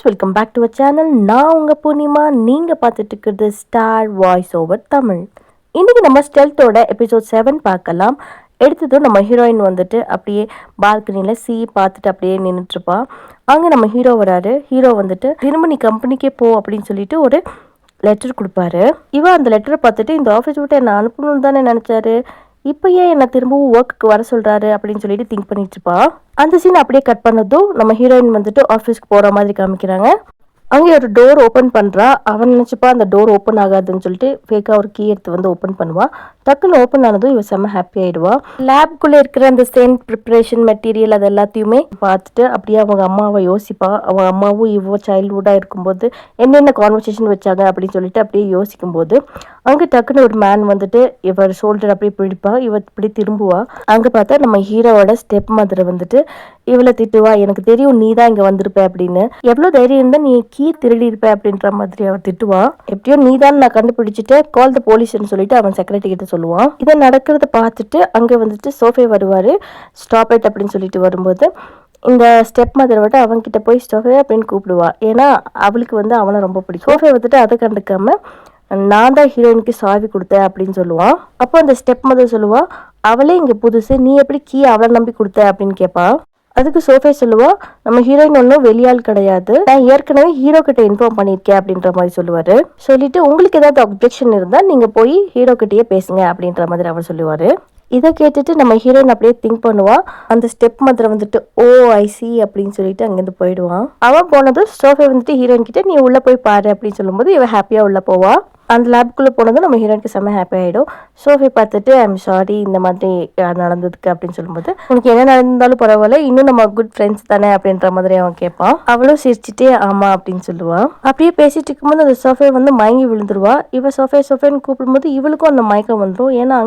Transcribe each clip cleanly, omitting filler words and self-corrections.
Friends, welcome back to our channel. நான் உங்கள் பூர்ணிமா. நீங்கள் பார்த்துட்டு இருக்கிறது ஸ்டார் வாய்ஸ் ஓவர் தமிழ். இன்றைக்கி நம்ம ஸ்டெல்த்தோட எபிசோட் 7 பார்க்கலாம். எடுத்ததும் நம்ம ஹீரோயின் வந்துட்டு அப்படியே பால்கனியில் பார்த்துட்டு அப்படியே நின்றுட்டுருப்பா. அங்கே நம்ம ஹீரோ வராரு. ஹீரோ வந்துட்டு திரும்ப நீ கம்பெனிக்கே போ அப்படின்னு சொல்லிட்டு ஒரு லெட்டர் கொடுப்பாரு. இவன் அந்த லெட்டரை பார்த்துட்டு இந்த ஆஃபீஸ் விட்டு என்னை அனுப்பணும்னு தானே நினச்சாரு, இப்போ ஏன் என்ன திரும்பவும் ஒர்க்குக்கு வர சொல்கிறாரு அப்படின்னு சொல்லிட்டு திங்க் பண்ணிட்டு இருப்பா. அந்த சீன் அப்படியே கட் பண்ணதும் நம்ம ஹீரோயின் வந்துட்டு ஆஃபீஸ்க்கு போகிற மாதிரி காமிக்கிறாங்க. அங்கே ஒரு டோர் ஓப்பன் பண்ணுறா. அவன் நினச்சிப்பா அந்த டோர் ஓப்பன் ஆகாதுன்னு சொல்லிட்டு ஃபேக்காக ஒரு கீ எடுத்து வந்து ஓப்பன் பண்ணுவான். டக்குன்னு ஓப்பன் ஆனதும் இவன் செம்ம ஹாப்பி ஆகிடுவா. லேப்குள்ளே இருக்கிற அந்த சென்ட் ப்ரிப்ரேஷன் மெட்டீரியல் அது எல்லாத்தையுமே பார்த்துட்டு அப்படியே அவங்க அம்மாவை யோசிப்பா. அவங்க அம்மாவும் இவ்வளோ சைல்ட்ஹுட்டாக இருக்கும்போது என்னென்ன கான்வர்சேஷன் வச்சாங்க அப்படின்னு சொல்லிட்டு அப்படியே யோசிக்கும்போது அங்கே டக்குன்னு ஒரு மேன் வந்துட்டு இவர் ஷோல்டர் அப்படியே பிடிப்பா. இவ இப்படி திரும்புவா. அங்கே பார்த்தா நம்ம ஹீரோவோட ஸ்டெப் மதரை வந்துட்டு இவளை திட்டுவா. எனக்கு தெரியும் நீ தான் இங்கே வந்திருப்ப அப்படின்னு. எவ்வளோ தைரியம் இருந்தால் நீ கீ திருடி இருப்ப அப்படின்ற மாதிரி அவர் திட்டுவா. எப்படியோ நீ தான் நான் கண்டுபிடிச்சிட்டு கால் த போலீஸ்ன்னு சொல்லிட்டு அவன் செக்ரட்டரி கிட்ட சொல்லுவான். இதை நடக்கிறத பார்த்துட்டு அங்கே வந்துட்டு சோஃபே வருவார். ஸ்டாப் இட் அப்படின்னு சொல்லிட்டு வரும்போது இந்த ஸ்டெப் மதரை விட்டு அவன்கிட்ட போய் சோஃபே அப்படின்னு கூப்பிடுவா. ஏன்னா அவளுக்கு வந்து அவனை ரொம்ப பிடிக்கும். சோஃபே வந்துட்டு அதை கண்டுக்காம நான் தான் ஹீரோயினுக்கு சாவி கொடுத்தேன் அப்படின்னு சொல்லுவான். அப்போ அந்த ஸ்டெப் மதர் சொல்லுவா, அவளே இங்கே புதுசு, நீ எப்படி கீ அவளை நம்பி கொடுத்த அப்படின்னு கேட்பா. அதுக்கு சோஃபே சொல்லுவா, நம்ம ஹீரோயின் ஒன்றும் வெளியால் கிடையாது, நான் ஏற்கனவே ஹீரோ கிட்ட இன்ஃபார்ம் பண்ணியிருக்கேன் அப்படின்ற மாதிரி சொல்லுவாரு. சொல்லிட்டு உங்களுக்கு ஏதாவது அப்ஜெக்ஷன் இருந்தால் நீங்கள் போய் ஹீரோ கிட்டேயே பேசுங்க அப்படின்ற மாதிரி அவர் சொல்லுவார். இதை கேட்டுட்டு நம்ம ஹீரோயின் அப்படியே திங்க் பண்ணுவா. அந்த ஸ்டெப் மதரை வந்துட்டு ஓ ஐ சி அப்படின்னு சொல்லிட்டு அங்கேருந்து போயிடுவான். அவன் போனதும் சோஃபே வந்துட்டு ஹீரோயின் கிட்ட நீ உள்ளே போய் பாரு அப்படின்னு சொல்லும்போது இவன் ஹாப்பியாக உள்ளே போவா. அந்த லேப்குள்ளே போனதும் நம்ம ஹீரோயினுக்கு செம்ம ஹாப்பி ஆகிடும். சோஃபி பார்த்துட்டு ஐம் சாரி இந்த மாதிரி நடந்ததுக்கு அப்படின்னு சொல்லும்போது உனக்கு என்ன நடந்தாலும் பரவாயில்ல, இன்னும் நம்ம குட் ஃப்ரெண்ட்ஸ் தானே அப்படின்ற மாதிரி அவன் கேட்பான். அவளும் சிரிச்சுட்டே ஆமா அப்படின்னு சொல்லுவான். அப்படியே பேசிட்டு இருக்கும்போது அந்த சோஃபே வந்து மயங்கி விழுந்துருவா. இவ சோஃபேன்னு கூப்பிடும்போது இவளுக்கும் அந்த மயக்கம் வந்துடும். ஏன்னா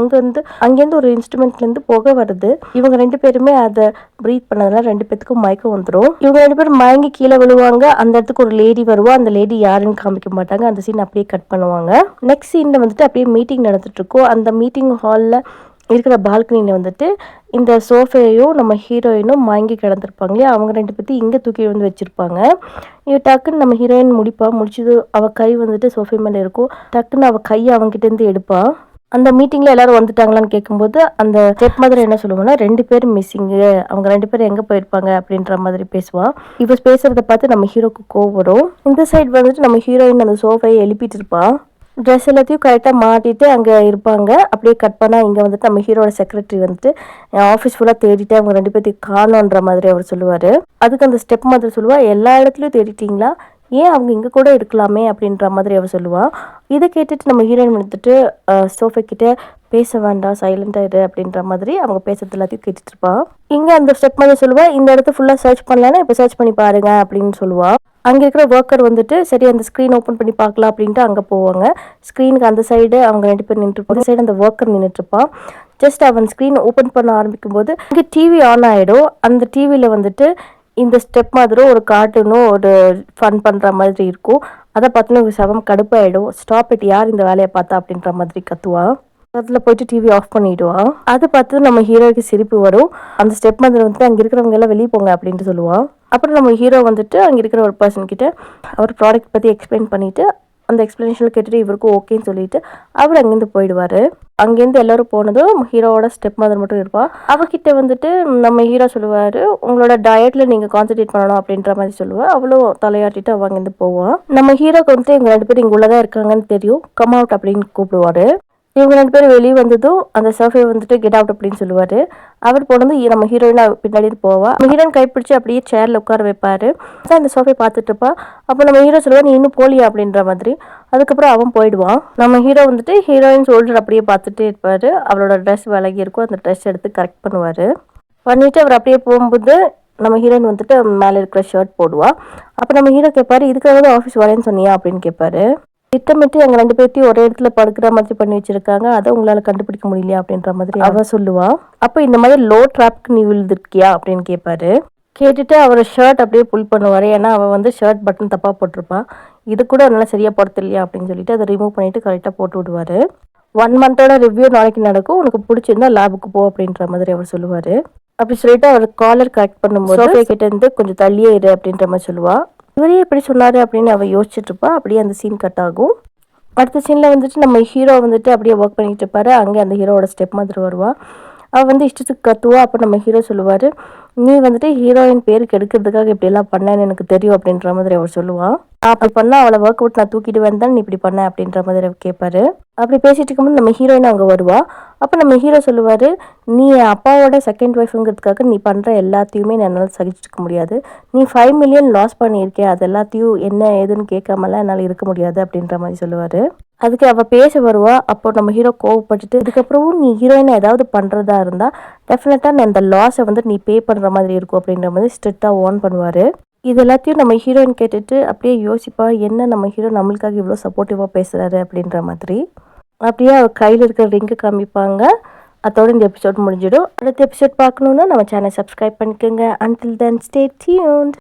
அங்கேருந்து ஒரு இன்ஸ்ட்ருமெண்ட்லேருந்து புகை வருது. இவங்க ரெண்டு பேருமே அதை ப்ரீத் பண்ணதுனால ரெண்டு பேத்துக்கும் மயக்கம் வந்துடும். இவங்க ரெண்டு பேரும் மயங்கி கீழே விழுவாங்க. அந்த இடத்துக்கு ஒரு லேடி வருவா. அந்த லேடி யாருன்னு காமிக்க மாட்டாங்க. அந்த சீன் அப்படியே கட் பண்ணுவாங்க. நெக்ஸ்ட் சீனில் வந்துட்டு அப்படியே மீட்டிங் நடந்துட்டு இருக்கோம். அந்த மீட்டிங் ஹாலில் இருக்கிற பால்கனியில் வந்துட்டு இந்த சோஃபையும் நம்ம ஹீரோயினும் மயங்கி கிடந்திருப்பாங்க இல்லையா, அவங்க ரெண்டு பேர்த்தையும் இங்கே தூக்கி வந்து வச்சுருப்பாங்க. இவ டக்குன்னு நம்ம ஹீரோயின் முடிச்சது அவள் கை வந்துட்டு சோஃபை மேலே இருக்கும். டக்குன்னு அவள் கையை அவங்ககிட்டேருந்து எடுப்பா. அந்த மீட்டிங்கில் எல்லாரும் வந்துட்டாங்களான்னு கேட்கும்போது அந்த ஸ்டெப் மதர் என்ன சொல்லுவாங்கன்னா, ரெண்டு பேரும் மிஸ்ஸிங்கு, அவங்க ரெண்டு பேரும் எங்கே போயிருப்பாங்க அப்படின்ற மாதிரி பேசுவா. இவ பேசுறத பார்த்து நம்ம ஹீரோக்கு கோவம் வரும். இந்த சைடு வந்துட்டு நம்ம ஹீரோயின் அந்த சோஃபையை எழுப்பிட்டு இருப்பா. ட்ரெஸ் எல்லாத்தையும் கரெக்டாக மாட்டிட்டு அங்கே இருப்பாங்க. அப்படியே கட் பண்ணால் இங்கே வந்துட்டு நம்ம ஹீரோட செக்ரட்டரி வந்துட்டு ஆஃபீஸ் ஃபுல்லாக தேடிட்டு அவங்க ரெண்டு பேர்த்தையும் காணோன்ற மாதிரி அவர் சொல்லுவார். அதுக்கு அந்த ஸ்டெப் மதர் சொல்லுவா, எல்லா இடத்துலையும் தேடிட்டிங்களா, ஏன் அவங்க இங்கே கூட இருக்கலாமே அப்படின்ற மாதிரி அவர் சொல்லுவாள். இதை கேட்டுட்டு நம்ம ஹீரோயின் வந்துட்டு சோஃபா கிட்ட பேச வேண்டாம், சைலண்டாக இரு அப்படின்ற மாதிரி அவங்க பேசுறது எல்லாத்தையும் கேட்டுட்டு இருப்பா. இங்கே அந்த ஸ்டெப் மாதிரி சொல்லுவா, இந்த இடத்த ஃபுல்லாக சர்ச் பண்ணலான்னா இப்போ சர்ச் பண்ணி பாருங்க அப்படின்னு சொல்லுவா. அங்கே இருக்கிற ஒர்க்கர் வந்துட்டு சரி அந்த ஸ்க்ரீன் ஓப்பன் பண்ணி பார்க்கலாம் அப்படின்ட்டு அங்கே போவாங்க. ஸ்க்ரீனுக்கு அந்த சைடு அவங்க ரெண்டு பேர் நின்றுருப்பாங்க. அந்த சைடு அந்த ஒர்க்கர் நின்றுட்டுருப்பான். ஜஸ்ட் அவன் ஸ்க்ரீன் ஓப்பன் பண்ண ஆரம்பிக்கும் போது இங்கே டிவி ஆன் ஆகிடும். அந்த டிவியில் வந்துட்டு இந்த ஸ்டெப் மாதிரியும் ஒரு கார்ட்டூனும் ஒரு ஃபன் பண்ணுற மாதிரி இருக்கும். அதை பார்த்தோன்னா சவம் கடுப்பாயிடும். ஸ்டாப் இட், யார் இந்த வேலையை பார்த்தா அப்படின்ற மாதிரி கத்துவா. அதில் போயிட்டு டிவி ஆஃப் பண்ணிவிடுவா. அதை பார்த்து நம்ம ஹீரோக்கு சிரிப்பு வரும். அந்த ஸ்டெப் மாதிரி வந்துட்டு அங்கே இருக்கிறவங்க எல்லாம் வெளியே போங்க அப்படின்ட்டு சொல்லுவான். அப்புறம் நம்ம ஹீரோ வந்துட்டு அங்கே இருக்கிற ஒரு பர்சன் கிட்ட அவர் ப்ராடக்ட் பற்றி எக்ஸ்பிளைன் பண்ணிவிட்டு அந்த எக்ஸ்பிளனேஷன் கேட்டுட்டு இவருக்கும் ஓகேன்னு சொல்லிட்டு அவர் அங்கேருந்து போயிடுவார். அங்கேருந்து எல்லாரும் போனதும் ஹீரோவோட ஸ்டெப் மதர் மட்டும் இருப்பாள். அவகிட்ட வந்துட்டு நம்ம ஹீரோ சொல்லுவார், உங்களோட டயட்டில் நீங்கள் கான்சன்ட்ரேட் பண்ணணும் அப்படின்ற மாதிரி சொல்லுவாள். அவளும் தலையாட்டிட்டு அவள் அங்கேருந்து போவான். நம்ம ஹீரோக்கு வந்துட்டு இவங்க ரெண்டு பேரும் இங்கே உள்ளதாக இருக்காங்கன்னு தெரியும். கம் அவுட் அப்படின்னு கூப்பிடுவார். இவங்க ரெண்டு பேரும் வெளியே வந்ததும் அந்த சோஃபே வந்துட்டு கெட் அவுட் அப்படின்னு சொல்லுவார். அவர் போனது நம்ம ஹீரோயின் பின்னாடி போவா. நம்ம ஹீரோயின் கைப்பிடிச்சு அப்படியே சேரில் உட்கார வைப்பார். அந்த சோஃபை பார்த்துட்டு இருப்பா. அப்போ நம்ம ஹீரோ சொல்லுவார், நீ இன்னும் போலியா அப்படின்ற மாதிரி. அதுக்கப்புறம் அவன் போயிடுவான். நம்ம ஹீரோ வந்துட்டு ஹீரோயின் ஷோல்டர் அப்படியே பார்த்துட்டே இருப்பார். அவளோட ட்ரெஸ் விலகி இருக்கும். அந்த ட்ரெஸ் எடுத்து கரெக்ட் பண்ணுவார். பண்ணிவிட்டு அவர் அப்படியே போகும்போது நம்ம ஹீரோயின் வந்துட்டு மேலே இருக்கிற ஷர்ட் போடுவா. அப்போ நம்ம ஹீரோ கேட்பாரு, இதுக்காக தான் ஆஃபீஸ் வரேன்னு சொன்னியா அப்படின்னு கேட்பாரு. திட்டமிட்டு எங்க ரெண்டு பேர்த்தையும் ஒரே இடத்துல படுக்கிற மாதிரி பண்ணி வச்சிருக்காங்க, அதை உங்களால கண்டுபிடிக்க முடியலையா அப்படின்ற மாதிரி அவ சொல்லுவா. அப்போ இந்த மாதிரி லோ ட்ராப்க்கு நீ விழுந்திருக்கியா அப்படின்னு கேட்பாரு. கேட்டுட்டு அவர் ஷர்ட் அப்படியே புல் பண்ணுவார். ஏன்னா அவள் வந்து ஷர்ட் பட்டன் தப்பாக போட்டிருப்பான். இது கூட நல்லா சரியாக போடுறது இல்லையா அப்படின்னு சொல்லிட்டு அதை ரிமூவ் பண்ணிட்டு கரெக்டாக போட்டு விடுவார். 1 மந்தோட ரிவ்யூ நாளைக்கு நடக்கும், உனக்கு பிடிச்சிருந்தா லேபுக்கு போ அப்படின்ற மாதிரி அவர் சொல்லுவார். அப்படி சொல்லிட்டு அவர் காலர் கரெக்ட் பண்ணும்போது கிட்ட இருந்து கொஞ்சம் தள்ளியே இரு அப்படின்ற மாதிரி சொல்லுவா. இவரே எப்படி சொன்னார் அப்படின்னு அவள் யோசிச்சுட்டு இருப்பா. அப்படியே அந்த சீன் கட் ஆகும். அடுத்த சீனில் வந்துட்டு நம்ம ஹீரோ வந்துட்டு அப்படியே ஒர்க் பண்ணிட்டு இருப்பாரு. அங்கே அந்த ஹீரோவோட ஸ்டெப் மாதிரி வருவா. அவள் வந்து இஷ்டத்துக்கு கத்துவா. அப்போ நம்ம ஹீரோ சொல்லுவார், நீ வந்துட்டு ஹீரோயின் பேருக்கு எடுக்கிறதுக்காக இப்படியெல்லாம் பண்ணேன்னு எனக்கு தெரியும் அப்படின்ற மாதிரி அவர் சொல்லுவான். அப்படி பண்ணால் அவளை ஒர்க் அவுட் நான் தூக்கிட்டு வந்தேன், நீ இப்படி பண்ண அப்படின்ற மாதிரி அவர் கேட்பாரு. அப்படி பேசிட்டு இருக்கும்போது நம்ம ஹீரோயின் அங்கே வருவா. அப்போ நம்ம ஹீரோ சொல்லுவார், நீ என் அப்பாவோட செகண்ட் ஒய்ஃபுங்கிறதுக்காக நீ பண்ணுற எல்லாத்தையுமே என்னால் சகிச்சுக்க முடியாது. நீ 5 மில்லியன் லாஸ் பண்ணியிருக்கே, அது எல்லாத்தையும் என்ன ஏதுன்னு கேட்காமலாம் என்னால் இருக்க முடியாது அப்படின்ற மாதிரி சொல்லுவார். அதுக்கு அவள் பேச வருவா. அப்போ நம்ம ஹீரோ கோவப்பட்டுட்டு, இதுக்கப்புறமும் நீ ஹீரோயினை ஏதாவது பண்ணுறதா இருந்தால் டெஃபினட்டாக நான் இந்த லாஸை வந்து நீ பே பண்ணுற மாதிரி இருக்கும் அப்படின்ற மாதிரி ஸ்ட்ரிக்டாக வார்ன் பண்ணுவார். இது எல்லாத்தையும் நம்ம ஹீரோயின் கேட்டுட்டு அப்படியே யோசிப்பா, என்ன நம்ம ஹீரோ நம்மளுக்காக இவ்வளோ சப்போர்ட்டிவாக பேசுகிறாரு அப்படின்ற மாதிரி. அப்படியே அவர் கையில் இருக்கிற ரிங்கு காமிப்பாங்க. அதோட இந்த எபிசோட் முடிஞ்சிடும். அடுத்த எபிசோட் பார்க்கணுன்னா நம்ம சேனல் சப்ஸ்கிரைப் பண்ணிக்கோங்க. Until then stay tuned.